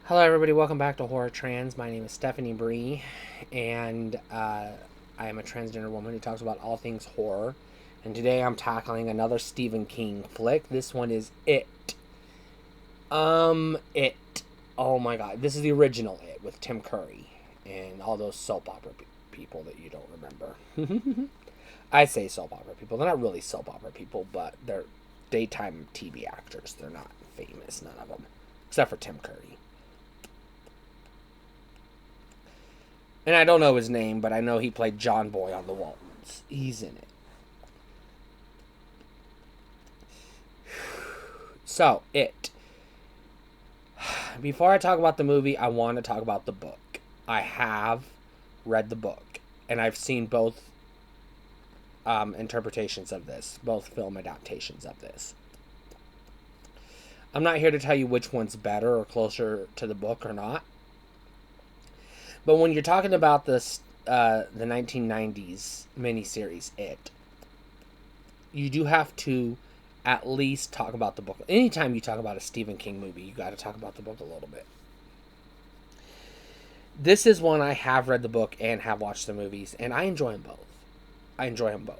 Hello, everybody. Welcome back to Horror Trans. My name is Stephanie Bree, and I am a transgender woman who talks about all things horror. And today I'm tackling another Stephen King flick. This one is It. It. Oh my god. This is the original It with Tim Curry and all those soap opera people that you don't remember. I say soap opera people. They're not really soap opera people, but they're daytime TV actors. They're not famous, none of them, except for Tim Curry. And I don't know his name, but I know he played John Boy on The Waltons. He's in it. So, It. Before I talk about the movie, I want to talk about the book. I have read the book, and I've seen both interpretations of this, both film adaptations of this. I'm not here to tell you which one's better or closer to the book or not. But when you're talking about this, the 1990s miniseries, It, you do have to at least talk about the book. Anytime you talk about a Stephen King movie, you got to talk about the book a little bit. This is one I have read the book and have watched the movies, and I enjoy them both. I enjoy them both.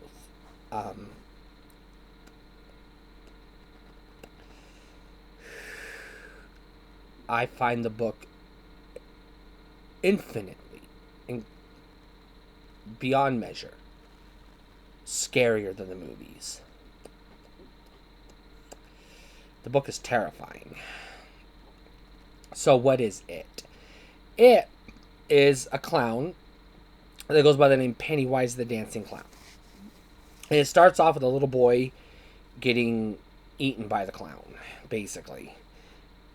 I find the book infinitely and beyond measure scarier than the movies. The book is terrifying. So what is It? It is a clown that goes by the name Pennywise the Dancing Clown. And it starts off with a little boy getting eaten by the clown, basically.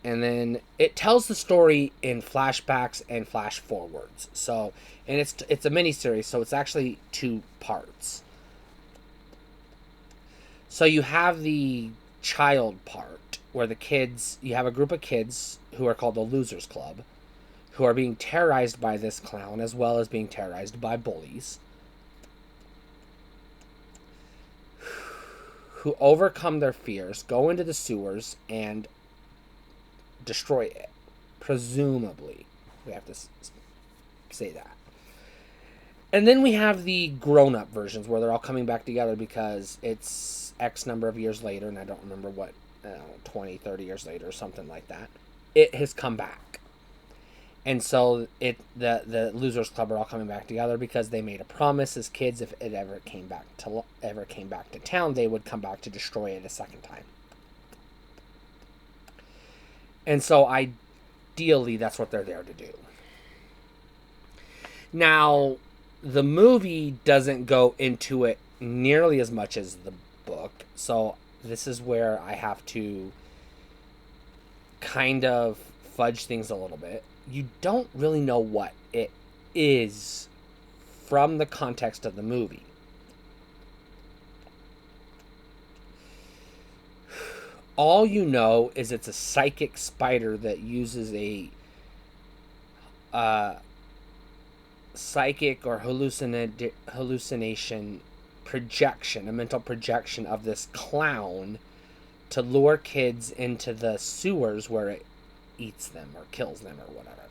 And then it tells the story in flashbacks and flash forwards. So, and it's a mini series, so it's actually 2 parts. So you have the child part where you have a group of kids who are called the Losers Club, who are being terrorized by this clown as well as being terrorized by bullies, who overcome their fears, go into the sewers, and destroy it. Presumably. We have to say that. And then we have the grown-up versions where they're all coming back together because it's X number of years later, and I don't remember what, 20, 30 years later or something like that. It has come back. And so the Losers Club are all coming back together because they made a promise as kids, if it ever came back to town, they would come back to destroy it a second time. And so ideally, that's what they're there to do. Now, the movie doesn't go into it nearly as much as the book. So this is where I have to kind of fudge things a little bit. You don't really know what it is from the context of the movie. All you know is it's a psychic spider that uses a psychic or hallucination projection, a mental projection of this clown to lure kids into the sewers where it eats them or kills them or whatever.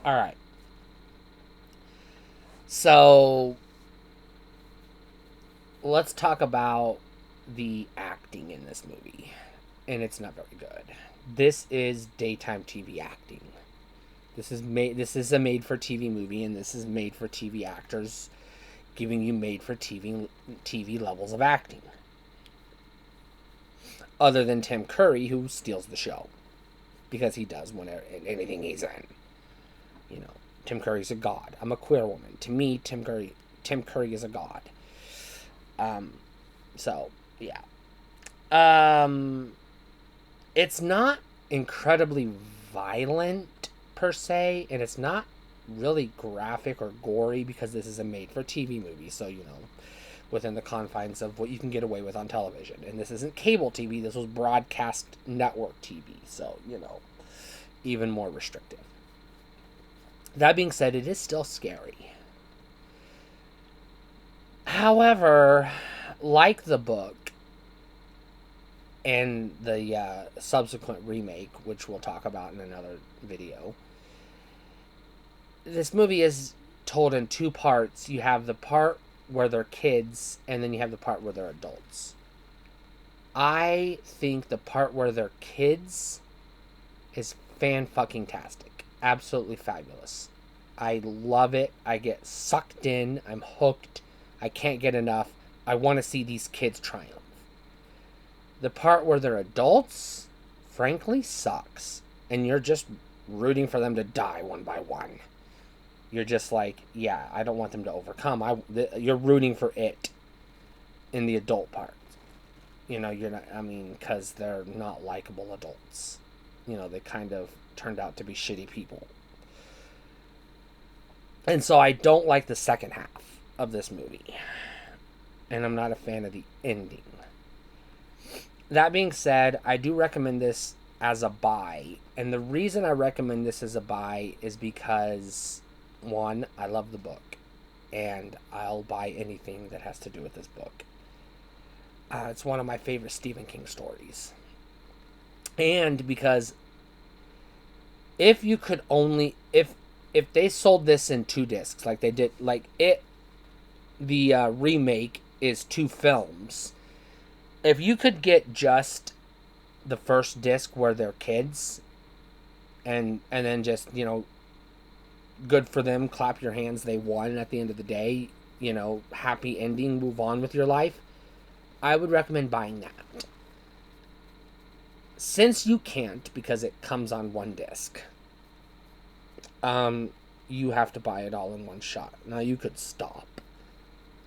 All right. So let's talk about the acting in this movie. And it's not very good. This is daytime TV acting. This is a made for TV movie, and this is made for TV actors, giving you made for TV levels of acting. Other than Tim Curry, who steals the show, because he does whenever anything he's in. You know, Tim Curry's a god. I'm a queer woman. To me, Tim Curry is a god. So yeah. It's not incredibly violent per se, and it's not really graphic or gory because this is a made-for-TV movie, so, within the confines of what you can get away with on television. And this isn't cable TV, this was broadcast network TV, so, even more restrictive. That being said, it is still scary. However, like the book, and the subsequent remake, which we'll talk about in another video. This movie is told in two parts. You have the part where they're kids, and then you have the part where they're adults. I think the part where they're kids is fan-fucking-tastic. Absolutely fabulous. I love it. I get sucked in. I'm hooked. I can't get enough. I want to see these kids triumph. The part where they're adults, frankly, sucks. And you're just rooting for them to die one by one. You're just like, yeah, I don't want them to overcome. You're rooting for it in the adult part. You know, you're not, I mean, because they're not likable adults. You know, they kind of turned out to be shitty people. And so I don't like the second half of this movie. And I'm not a fan of the ending. That being said, I do recommend this as a buy. And the reason I recommend this as a buy is because, one, I love the book. And I'll buy anything that has to do with this book. It's one of my favorite Stephen King stories. And because if you could only... If they sold this in 2 discs, like they did... Like, the remake is 2 films. If you could get just the first disc where they're kids, and then just, you know, good for them, clap your hands, they won at the end of the day, you know, happy ending, move on with your life, I would recommend buying that. Since you can't, because it comes on 1 disc, you have to buy it all in one shot. Now, you could stop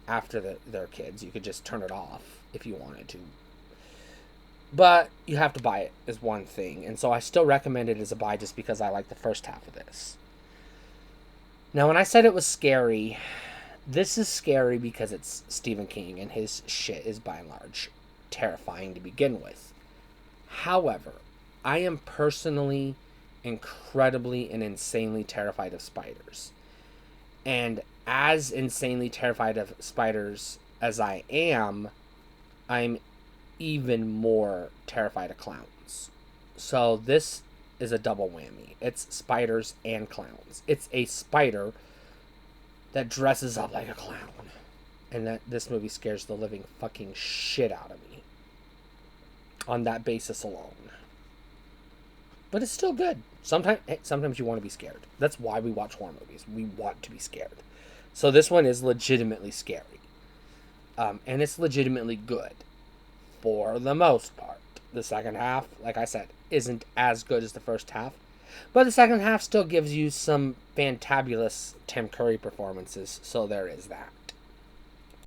after they're kids. You could just turn it off if you wanted to. But you have to buy it is one thing. And so I still recommend it as a buy just because I like the first half of this. Now, when I said it was scary, this is scary because it's Stephen King and his shit is by and large terrifying to begin with. However, I am personally incredibly and insanely terrified of spiders. And as insanely terrified of spiders as I am, I'm even more terrified of clowns. So this is a double whammy. It's spiders and clowns. It's a spider that dresses up like a clown. And that this movie scares the living fucking shit out of me. On that basis alone. But it's still good. Sometimes you want to be scared. That's why we watch horror movies. We want to be scared. So this one is legitimately scary. And it's legitimately good. For the most part. The second half, like I said, isn't as good as the first half. But the second half still gives you some fantabulous Tim Curry performances. So there is that.